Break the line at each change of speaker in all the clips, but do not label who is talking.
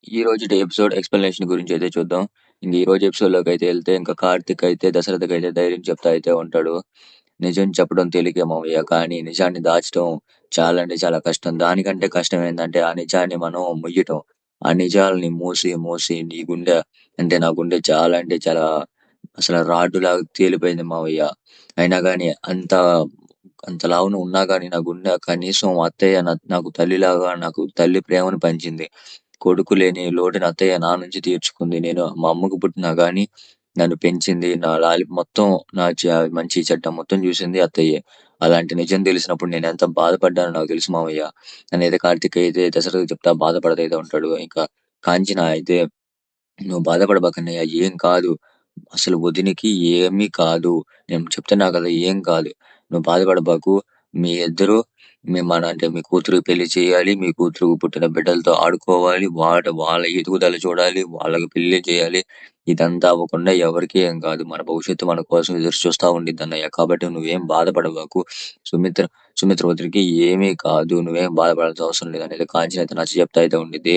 ఈ రోజుటి episode explanation గురించయితే చూద్దాం. ఈ రోజు ఎపిసోడ్‌లోకైతే ఎళ్తే ఇంకా కార్తీక్ అయితే దశరథకైతే ధైర్యం చెప్తా అయితే ఉంటాడు. నిజం చెప్పడం తేలికే మావయ్య. కానీ నిజాన్ని దాచడం చాలా అంటే చాలా కష్టం. దానికంటే కష్టం ఏందంటే ఆ నిజాన్ని మనం మొయ్యటం. ఆ నిజాల్ని మూసి మూసి నీ గుండె అంటే నా గుండె చాలా అంటే చాలా అసలు రాడ్డులాగా తేలిపోయింది మావయ్య. అయినా గాని అంత లావున ఉన్నా గాని నా గుండె కనీసం అత్తయ్య నాకు తల్లిలాగా నాకు తల్లి ప్రేమను పంచింది. కొడుకు లేని లోటుని అత్తయ్య నా నుంచి తీర్చుకుంది. మా అమ్మకు పుట్టినా గాని నన్ను పెంచింది. నా మొత్తం నా మంచి చెడ్డ మొత్తం చూసింది అత్తయ్యే. అలాంటి నిజం తెలిసినప్పుడు నేనెంత బాధపడ్డానో నాకు తెలుసు మావయ్య. అనైతే కార్తీక్ అయితే దశరథకి చెప్తా బాధపడతైతే ఉంటాడు. ఇంకా కాంచన అయితే "నువ్వు బాధపడబాకన్నయ్య ఏం కాదు. అసలు వదినకి ఏమీ కాదు. నేను చెప్తున్నా కదా! ఏం కాదు. నువ్వు బాధపడబాకు. మీ ఇద్దరు అంటే మీ కూతురికి పెళ్లి చేయాలి. మీ కూతురుకి పుట్టిన బిడ్డలతో ఆడుకోవాలి. వాళ్ళ ఎదుగుదల చూడాలి. వాళ్ళకి పెళ్లి చేయాలి. ఇదంతా అవ్వకుండా ఎవరికీ ఏం కాదు. మన భవిష్యత్తు మన కోసం ఎదురు చూస్తా ఉండిద్దన్నయ్య. కాబట్టి నువ్వేం బాధపడబాకు. సుమిత్ర సుమిత్ర వదినకి ఏమీ కాదు. నువ్వేం బాధపడాల్సిన అవసరం లేదు" అనేది కాంచన అయితే నచ్చచెప్తా అయితే ఉండిద్ది.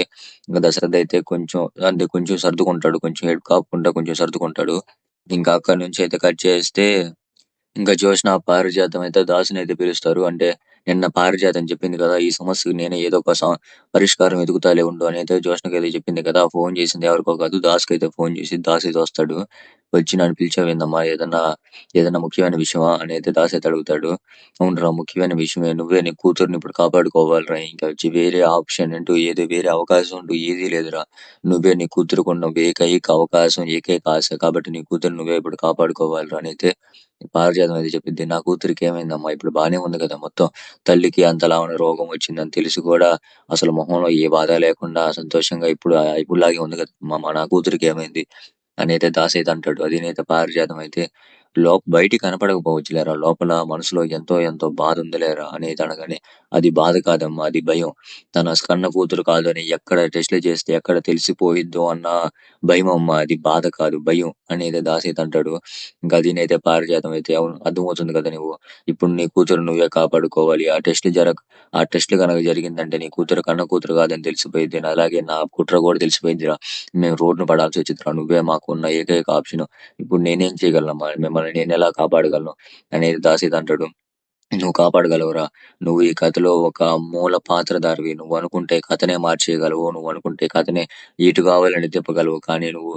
ఇంక దశరథ్ అయితే కొంచెం సర్దుకుంటాడు. కొంచెం ఏడుపు కాపుకుంటా కొంచెం సర్దుకుంటాడు. ఇంకా అక్కడి నుంచి అయితే కట్ చేస్తే ఇంకా జ్యోత్స్న పారిజాతం అయితే దాసునైతే పిలుస్తారు. అంటే నిన్న పారిజాతం చెప్పింది కదా! ఈ సమస్యకి నేనే ఏదో ఒక పరిష్కారం వెతుకుతాలే ఉండు అనైతే జ్యోత్స్నకైతే చెప్పింది కదా! ఫోన్ చేసింది ఎవరికో కాదు దాస్‌కైతే ఫోన్ చేసి దాస్ అయితే వస్తాడు. వచ్చి నన్ను పిలిచావేందమ్మా? ఏదన్నా ముఖ్యమైన విషయమా? అనైతే దాస్ అయితే అడుగుతాడు. అవునురా ముఖ్యమైన విషయమే. నువ్వే నీ కూతుర్ని ఇప్పుడు కాపాడుకోవాలిరా. ఇంకా వేరే ఆప్షన్ అంటూ వేరే అవకాశం అంటూ ఏదీ లేదురా. నువ్వే నీ కూతురుకున్న ఏకైక అవకాశం, ఏకైక ఆశ. కాబట్టి నీ కూతుర్ని నువ్వే ఇప్పుడు కాపాడుకోవాలిరా అనైతే పారిజాతం అయితే చెప్పిద్ది. నా కూతురికి ఏమైందమ్మా? ఇప్పుడు బానే ఉంది కదా! మొత్తం తల్లికి అంతలావున రోగం వచ్చిందని తెలిసి కూడా అసలు మొహంలో ఏ బాధ లేకుండా సంతోషంగా ఇప్పుడులాగే ఉంది కదమ్మా! నా కూతురికి ఏమైంది? అనైతే దాసైతే అంటాడు. అదినైతే పారిజాతం అయితే బయటికి కనపడకపోవచ్చులేరా! లోపల మనసులో ఎంతో ఎంతో బాధుంది లేరా! అనేది అనగానే, అది బాధ కాదమ్మా! అది భయం. తన కన్న కూతురు కాదని ఎక్కడ టెస్ట్‌లు చేస్తే ఎక్కడ తెలిసిపోయిద్దో అన్న భయమమ్మా! అది బాధ కాదు భయం అనేది దాసైతే అంటాడు. ఇంకా దీనైతే పారిజాతం అయితే అవును అర్థమవుతుంది కదా నువ్వు. ఇప్పుడు నీ కూతురు నువ్వే కాపాడుకోవాలి. ఆ టెస్ట్‌లు గనక జరిగిందంటే నీ కూతురు కన్న కూతురు కాదని తెలిసిపోయిద్ది. అలాగే నా కుట్ర కూడా తెలిసిపోయిద్దిరా. మేము రోడ్డున పడాల్సొచ్చిద్దిరా. నువ్వే మాకున్న ఏకైక ఆప్షను. ఇప్పుడు నేనేం చేయగలనమ్మా? మిమ్మల్ని నేనెలా కాపాడగలను? అనేది దాసీద్ అంటాడు. నువ్వు కాపాడగలవురా. నువ్వు ఈ కథలో ఒక మూల పాత్రధారివి. నువ్వనుకుంటే కథనే మార్చేయగలవు. నువ్వనుకుంటే కథనే ఎటు కావాలంటే తిప్పగలవు. కానీ నువ్వు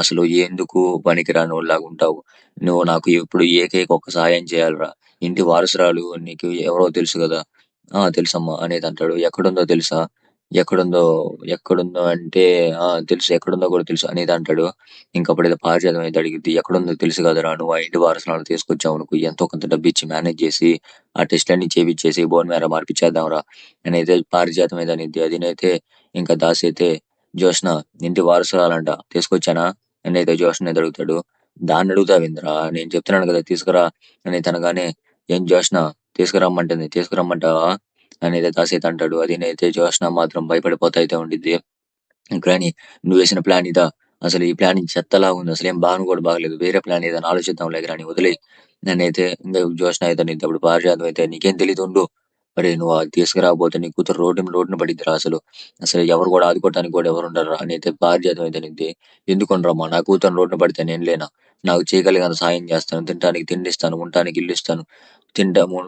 అసలు ఎందుకు పనికిరానోడిలాగుంటావు. నువ్వు నాకు ఇప్పుడు ఏకైక ఒక్క సహాయం చేయాలిరా. ఇంటి వారసురాలు నీకు ఎవరో తెలుసు గదా! ఆ! తెలుసమ్మా అనేదంటాడు. ఎక్కడుందో తెలుసా? ఎక్కడుందో ఎక్కడుందో అంటే ఆ! తెలుసు. ఎక్కడుందో కూడా తెలుసు అనేదంటాడు. ఇంకప్పుడైతే పారిజాతం అయితే అడిగిద్ది. "ఎక్కడుందో తెలుసు కదరా! నువ్వు ఆ ఇంటి వారసురాలిని తీసుకొచ్చావనుకో ఎంతో కొంత డబ్బిచ్చి మేనేజ్ చేసి, ఆ టెస్ట్‌లన్నీ చేపిచ్చేసి బోన్ మ్యారో మార్పిచ్చేద్దాంరా" అనైతే పారిజాతం అయితే అనిద్ది. అదినైతే ఇంకా దాసి అయితే "జ్యోత్స్న ఇంటి వారసురాలంట తీసుకొచ్చానా?" అనైతే జ్యోత్స్న అయితే అడుగుతాడు. "దాన్నడుగుతావేందిరా? నేను చెప్తున్నాను కదా తీసుకురా" అనైతే అనగానే, "ఏం జ్యోత్స్న తీసుకురమ్మంటుంది తీసుకురమ్మంటావా?" అనైతే దాసి అయితే అంటాడు. అదినైతే జ్యోత్స్న మాత్రం భయపడిపోతా అయితే ఉండిద్ది. కానీ నువ్వేసిన ప్లాన్ ఇదా? అసలు ఈ ప్లానింగ్ చెత్తలాగుంది. అసలేం బాను కూడా బాగలేదు. వేరే ప్లాన్ ఏదైనా ఆలోచిద్దాంలే గాని వదిలేయి. నన్నైతే ఇంగ జ్యోత్స్న అయితే అనిద్ది. అప్పుడు పారిజాతం అయితే నీకేం తెలీదు ఉండు. ఒరేయ్! నువ్వు అది తీసుకురాకపోతే నీ కూతురు రోడ్డున పడిద్దిరా అసలు. అసలు ఎవరు కూడా ఆదుకోవటానికి కూడా ఎవరుండరురా అనైతే పారిజాతం అయితే అనిద్ది. ఎందుకుండరమ్మా? నా కూతురు రోడ్డున పడితే నేను లేనా? నాకు చేయగలిగినంత సాయం చేస్తాను. తినటానికి తిండిస్తాను. ఉండటానికి ఇల్లిస్తాను.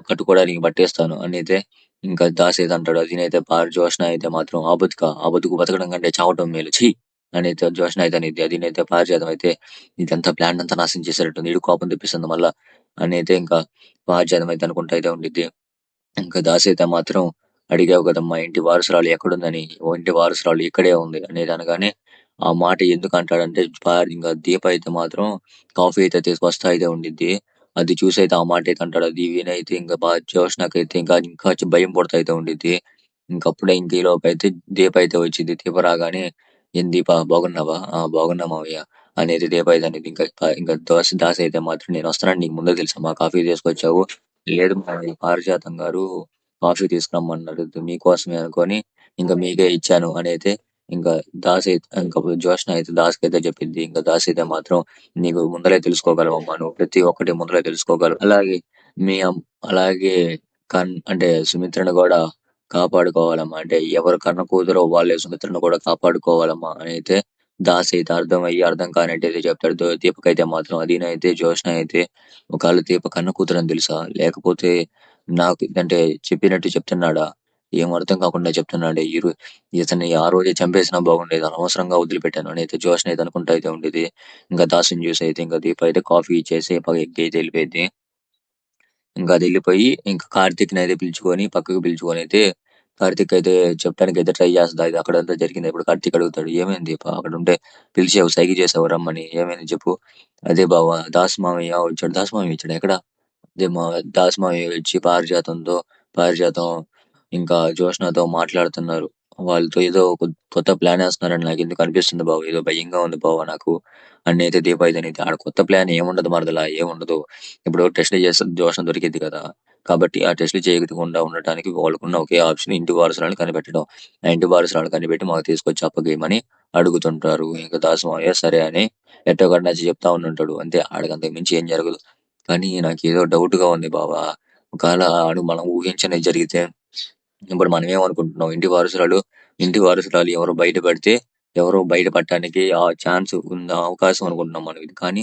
కట్టుకోవడానికి బట్టేస్తాను అనైతే ఇంకా దాసీద్ అంటాడు. అదినైతే జ్యోత్స్న అయితే మాత్రం ఆ బతుకు బతకడం కంటే చావటం మేలు. ఛీ! అనైతే జ్యోత్స్న అయితే అనిద్ది. అదినైతే పారిజాతం అయితే ఇదంతా ప్లాన్ అంతా నాశనం చేసేటట్టుంది. ఈడు కోపం తెప్పిస్తుంది మళ్ళా అనైతే ఇంకా పారిజాతం అయితే అనుకుంటా అయితే ఉండిద్ది. ఇంకా దాసి అయితే మాత్రం అడిగావు కదమ్మా ఇంటి వారసురాలు ఎక్కడుందని? ఓ ఇంటి వారసురాలు ఇక్కడే ఉంది అనేది అనగానే ఆ మాట ఎందుకు అంటాడంటే ఇంకా దీప అయితే మాత్రం కాఫీ అయితే తీసుకొస్తా అయితే ఉండిద్ది. అది చూసి అయితే ఆ మాట అయితే అంటాడు. అది వినైతే ఇంకా జ్యోత్స్నకైతే ఇంకా భయం పుడతా అయితే ఉండిద్ది. ఇంకప్పుడే ఈలోపైతే దీప అయితే వచ్చిద్ది. దీప రాగానే "ఏం దీప బాగున్నావా? ఆ! బాగున్నా మావయ్య" అనేది దీప అయితే అనిద్ది. ఇంకా దాసి అయితే మాత్రం నేను వస్తానని నీకు ముందే తెలుసమ్మా కాఫీ తీసుకొచ్చావు. లేదు మావయ్య పారిజాతం గారు కాఫీ తీసుకురమ్మన్నారు. మీకోసమే అనుకోని ఇంక మీకే ఇచ్చాను అనైతే ఇంకా జ్యోత్స్న అయితే దాస్‌కైతే చెప్పిద్ది. ఇంకా దాస్ అయితే మాత్రం నీకు ముందలే తెలుసుకోగలవమ్మా. నువ్వు ప్రతి ఒక్కటి ముందలే తెలుసుకోగలవు. అలాగే మీ అమ్ అలాగే అంటే సుమిత్రను గూడా కాపాడుకోవాలమ్మా. అంటే ఎవరి కన్న కూతురో వాళ్ళే సుమిత్రను కూడా కాపాడుకోవాలమ్మా అనైతే దాస్ అయితే అర్థమయ్యి అర్థం కానట్టయితే చెప్తాడు. దీపకైతే మాత్రం అదీనైతే జ్యోత్స్న అయితే ఒకవేళ దీప కన్న కూతురని తెలుసా? లేకపోతే నాకు అంటే చెప్పినట్టు చెప్తున్నాడా? ఏం అర్థం కాకుండా చెప్తున్నాడే. ఇతన్ని ఆ రోజే చంపేసినా బాగుండేది. అనవసరంగా వదిలిపెట్టాను అనైతే జ్యోత్స్న అయితే అనుకుంటా అయితే ఉండేది. ఇంకా దాసుని చూసి అయితే ఇంకా దీప అయితే కాఫీ ఇచ్చేసి ఎగ్గైతే వెళ్ళిపోయింది. ఇంకా అదెళ్ళిపోయి ఇంక కార్తీక్‌నయితే పిలుచుకొని పక్కకు పిలుచుకొనైతే కార్తీక్ అయితే చెప్పడానికయితే ట్రై చేస్తది. ఇది అక్కడంతా జరిగింది. అప్పుడు కార్తీక్ అడుగుతాడు. "ఏమైంది దీప అక్కడుంటే పిలిచావు, సైగ చేసావు రమ్మని. ఏమైంది చెప్పు?" "అదే బావ దాసు మామయ్య వచ్చాడు." "దాసు మామయ్య వచ్చాడా? ఎక్కడ?" "అదే మా దాసు మామయ్య వచ్చి పారిజాతం ఇంకా జ్యోత్స్నతో మాట్లాడుతున్నారు. వాళ్ళతో ఏదో కొత్త ప్లానేస్తున్నారని నాకెందుకు అనిపిస్తుంది బావ. ఏదో భయంగా ఉంది బావ నాకు." అన్నయితే దీప అయితే అనేది ఆడ కొత్త ప్లాన్ ఏముండదు మరదలా ఏముండదు. ఇప్పుడు టెస్ట్‌లు చేస్తే దోషం దొరికిద్ది కదా! కాబట్టి ఆ టెస్ట్‌లు చేయకుండా ఉండటానికి వాళ్ళకున్న ఒకే ఆప్షన్ ఇంటి వారసురాలిని కనిపెట్టడం. ఆ ఇంటి వారసురాలిని కనిపెట్టి మాకు తీసుకొచ్చి అప్పగియమని అడుగుతుంటారు. ఇంక దాసు మావయ్య సరే అని ఎట్టోగట్ట నచ్చ చెప్తా ఉండుంటాడు. అంతే ఆడికంతకు మించి ఏం జరగదు. కానీ నాకేదో డౌట్‌గా ఉంది బావ. ఒకేళ ఆడు మనం ఊహించనిది జరిగితే ఇప్పుడు మనమేమనుకుంటున్నాం ఇంటి వారసురాలు ఎవరో బయట పడటానికి ఆ ఛాన్స్ ఉందా అవకాశం అనుకుంటున్నాం మనం ఇది. కానీ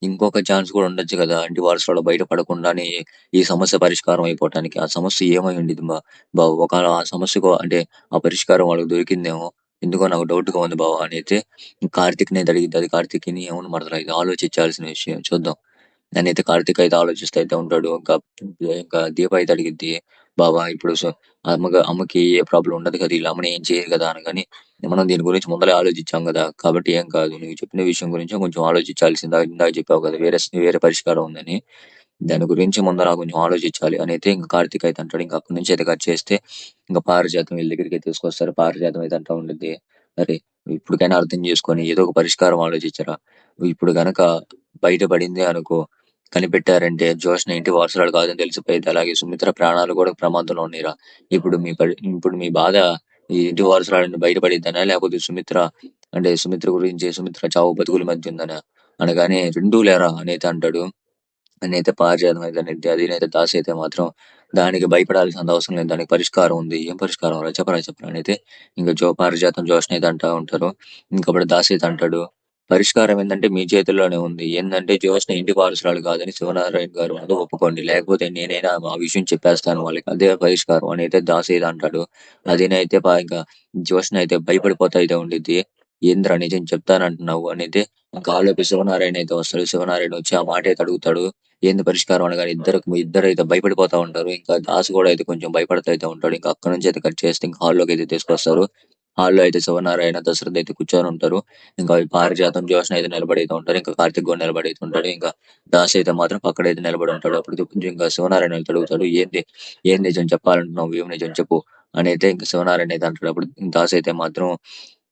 ఇంకొక ఛాన్స్ కూడా ఉండొచ్చు కదా! ఇంటి వారసురాలు బయట పడకుండానే ఈ సమస్య పరిష్కారం అయిపోవటానికి. ఆ సమస్య ఏమై ఉండిద్ది ఒకాళ ఆ సమస్యకు అంటే ఆ పరిష్కారం వాళ్ళకి దొరికిందేమో! ఎందుకో నాకు డౌట్‌గా ఉంది బావ అనైతే కార్తీక్‌నైతే అడిగిద్ది. అది కార్తీక్‌ని అవును మరదలా ఇది ఆలోచించాల్సిన విషయం చూద్దాం. నేనైతే కార్తీక్ అయితే ఆలోచిస్తా అయితే ఉంటాడు. ఇంకా దీప అయితే అడిగిద్ది. బావ ఇప్పుడు అమ్మకి ఏ ప్రాబ్లమ్ ఉండదు కదా! ఈళ్ళ అమ్మని ఏం చేయరు కదా! అనగానే మనం దీని గురించి ముందలే ఆలోచించాం గదా! కాబట్టి ఏం కాదు. నువ్వు చెప్పిన విషయం గురించి కొంచెం ఆలోచించాల్సింది. ఇందాక చెప్పావు కదా! వేరే పరిష్కారం ఉందని. దాని గురించి ముందల కొంచెం ఆలోచించాలి అనైతే ఇంక కార్తీక్ అయితే అంటాడు. ఇంక అక్కడి నుంచి అయితే కట్ చేస్తే ఇంక పారిజాతం వీళ్ళ దగ్గరికే తీసుకొస్తారు. పారిజాతం అయితే అంటా ఉండిద్ది. "అరే! ఇప్పటికైనా అర్థం చేసుకొని ఏదో ఒక పరిష్కారం ఆలోచించరా. ఇప్పుడు గనక బయట పడిందే అనుకో కనిపెట్టారంటే జ్యోత్స్న ఇంటి వారసురాలు కాదని తెలిసిపోయిద్ది. అలాగే సుమిత్ర ప్రాణాలు కూడా ప్రమాదంలో ఉన్నయిరా. ఇప్పుడు మీ బాధ ఈ ఇంటి వారసురాలని బయటపడిద్దనా? లేకపోతే సుమిత్ర చావు బతుకుల మధ్య ఉందనా?" అనగానే "రెండూ లేరా" అనైతే అంటాడు. నేనైతే పారిజాతం అయితే అనిద్ది. అదీనైతే దాసి అయితే మాత్రం దానికి భయపడాల్సినంత అవసరం లేదు. దానికి పరిష్కారం ఉంది. ఏం పరిష్కారం రా చెప్పరా అనైతే ఇంక పారిజాతం జ్యోత్స్న అయితే అంటా ఉంటారు. ఇంకప్పుడు దాసి అయితే అంటాడు. పరిష్కారం ఏందంటే మీ చేతుల్లోనే ఉంది. ఏందంటే జ్యోత్స్న ఇంటి వారసురాలు కాదని శివనారాయణ గారు ముందు ఒప్పుకోండి. లేకపోతే నేనైనా ఆ విషయం చెప్పేస్తాను వాళ్ళకి. అదే పరిష్కారం అనైతే దాసి అయితే అంటాడు. అదీనైతే ఇంక జ్యోత్స్న అయితే భయపడిపోతా అయితే ఉండిద్ది. ఏందిరా నిజం చెప్తానంటున్నావు అనైతే ఇంకా ఆలోపు శివనారాయణ అయితే వస్తాడు. శివనారాయణ వచ్చి ఆ మాట అయితే అడుగుతాడు. ఏంది పరిష్కారం అనగానే ఇద్దరైతే భయపడిపోతా ఉంటారు. ఇంకా దాసు కూడా అయితే కొంచెం భయపడతా అయితే ఉంటాడు. ఇంకా అక్కడి నుంచి అయితే కట్ చేస్తే ఇంకా హాల్లోకి అయితే తీసుకొస్తారు. హాల్లో అయితే శివనారాయణ, దశరథ్ అయితే కూర్చొని ఉంటారు. ఇంకా ఈ పారిజాతం, జ్యోత్స్న అయితే నిలబడి అయితే ఉంటారు. ఇంకా కార్తీక్ కూడా నిలబడి అయితే ఉంటాడు. ఇంకా దాసు అయితే మాత్రం పక్కడైతే నిలబడి ఉంటాడు. అప్పుడు కొంచెం ఇంకా శివనారాయణ అయితే అడుగుతాడు. ఏం నిజం చెప్పాలంటున్నావు? ఏం నిజం చెప్పు అని అయితే ఇంకా శివనారాయణ అయితే అంటాడు. అప్పుడు దాసు అయితే మాత్రం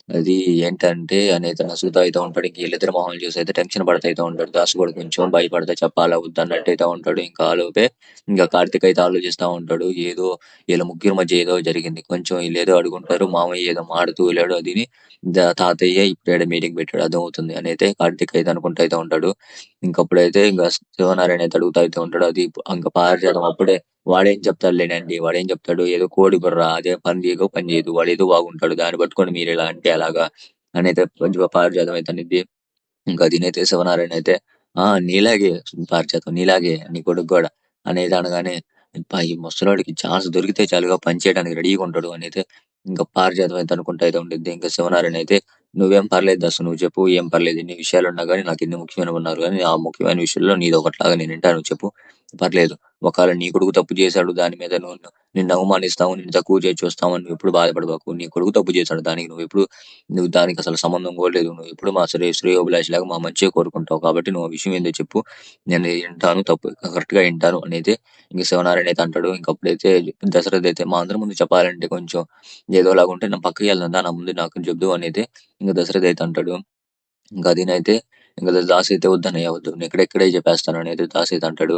అది ఏంటంటే అనేది నసుగుతా అయితే ఉంటాడు. ఇంక వీళ్ళిద్దరి మొహాలు చూసి అయితే టెన్షన్ పడతా అయితే ఉంటాడు. దాసు కూడా కొంచెం భయపడతా చెప్పాలా వద్దా అన్నట్టు అయితే ఉంటాడు. ఇంకా ఆలోపే ఇంకా కార్తీక్ అయితే ఆలోచిస్తా ఉంటాడు. ఏదో వీళ్ళ ముగ్గురి మధ్య ఏదో జరిగింది. కొంచెం వీళ్ళేదో అడుగుంటారు. మామయ్య ఏదో మాడుతూ వెళ్ళాడు. అదిని తాతయ్య ఇప్పుడేడ మీటింగ్ పెట్టాడు అర్థమవుతుంది అని అయితే కార్తీక్ అయితే అనుకుంటా అయితే ఉంటాడు. ఇంకప్పుడైతే ఇంకా శివనారాయణ అయితే అడుగుతా అయితే ఉంటాడు. అది ఇంకా పారిజాతం అప్పుడే వాడేం చెప్తాడులేనండి. వాడేం చెప్తాడు ఏదో కోడి బుర్ర అదే పని చేయదు. వాడేదో బాగుంటాడు. దాన్ని పట్టుకొని మీరు ఇలా అంటే ఎలాగా అనైతే కొంచెం పారిజాతం అయితే అనిద్ది. ఇంకా దీనైతే శివనారాయణ అయితే నీలాగే పారిజాతం నీలాగే నీ కొడుకు కూడా అనేది అనగానే అబ్బా ఈ ముసలోడికి ఛాన్స్ దొరికితే చాలుగా పని చేయడానికి రెడీగా ఉంటాడు అనైతే ఇంకా పారిజాతం అయితే అనుకుంటా అయితే ఉండిద్ది. ఇంకా శివనారాయణ అయితే నువ్వేం పర్లేదు దర్శనం నువ్వు చెప్పు ఏం పర్లేదు ఇన్ని విషయాలు ఉన్నా కానీ నాకు ఇన్ని ముఖ్యమైనవి ఉన్నారు కానీ ఆ ముఖ్యమైన విషయంలో నీది ఒకటిలాగా నేను వింటాను చెప్పు పర్లేదు. ఒకవేళ నీ కొడుకు తప్పు చేశాడు దాని మీద నిన్ను అవమానిస్తాము నిన్ను తక్కువ చేసి చూస్తామని నువ్వు ఎప్పుడు బాధపడబాకు. నీ కొడుకు తప్పు చేశాడు దానికి నువ్వు దానికి అసలు సంబంధం కూడా లేదు. నువ్వు ఎప్పుడు మా శ్రేయోభిలాషిలాగా మా మంచిగా కోరుకుంటావు. కాబట్టి నువ్వు ఆ విషయం ఏందో చెప్పు. నేను వింటాను కరెక్ట్ గా వింటాను అనేది ఇంక శివనారాయణ అయితే అంటాడు. ఇంకప్పుడైతే దశరథ్ అయితే మా అందరి ముందు చెప్పాలంటే కొంచెం ఏదోలాగా ఉంటే నా పక్కకి వెళ్దా నా ముందు నాకు చెప్దు అనేది ఇంక దశరథ్ అయితే అంటాడు. ఇంకా అదినైతే ఇంక దాస్ అయితే వద్దన్నయ్య వద్దు నేను ఇక్కడే చెప్పేస్తాను అనేది దాస్ అయితే అంటాడు.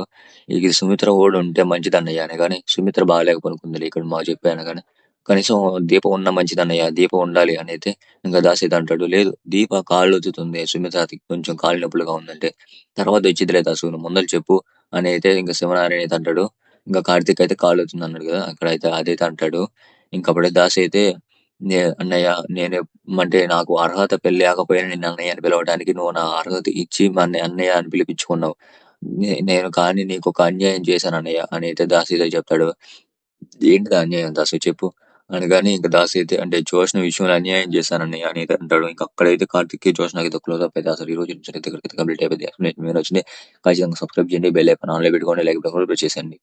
ఇది సుమిత్ర కూడా ఉంటే మంచిదన్నయ్య అనగానే సుమిత్ర బాగాలేకపోనుకుంది ఇక్కడ మాకు చెప్పి అనగానే కనీసం దీప ఉన్న మంచిదన్నయ్య దీప ఉండాలి అని అయితే ఇంకా దాస్ అయితే అంటాడు. లేదు దీప కాళ్ళు ఒత్తుతుంది సుమిత్రకి కొంచెం కాళ్ళు నొప్పులుగా ఉందంటే తర్వాత వచ్చిద్దిలే దాసు నువ్వు ముందర చెప్పు అని అయితే ఇంకా శివనారాయణ అయితే అంటాడు. ఇంకా కార్తీక్ అయితే కాళ్ళు అవుతుంది అన్నాడు కదా అక్కడ అయితే అదైతే అంటాడు. ఇంకప్పుడే దాసి అయితే అన్నయ్య నేను అంటే నాకు అర్హత పెళ్లి కాకపోయినా నిన్ను అన్నయ్య అని పిలవడానికి నువ్వు నా అర్హత ఇచ్చి మన అన్నయ్య అని పిలిపించుకున్నావు. నేను కానీ నీకు ఒక అన్యాయం చేశాను అన్నయ్య అని అయితే దాసీతో చెప్తాడు. ఏంటిది ఆ అన్యాయం దాసు చెప్పు అనగానే ఇంక దాసి అయితే అంటే జోష్న విషయంలో అన్యాయం చేశాను అన్నయ్య అని అయితే అంటాడు. ఇంకా అక్కడైతే కార్తిక్‌కి జోష్నకి అయితే క్లోజ్ అప్ అయితే అసలు ఈ రోజు నుంచి అయితే ఇక్కడికైతే కంప్లీట్ అయిపోద్ది. ఎక్స్‌ప్లనేషన్ మీరు వచ్చింది ఖచ్చితంగా సబ్స్క్రైబ్ చేయండి. బెల్ ఐకాన్ ఆన్‌లో పెట్టుకోండి. లైక్ బటన్ కూడా ప్రెస్ చేసేయండి.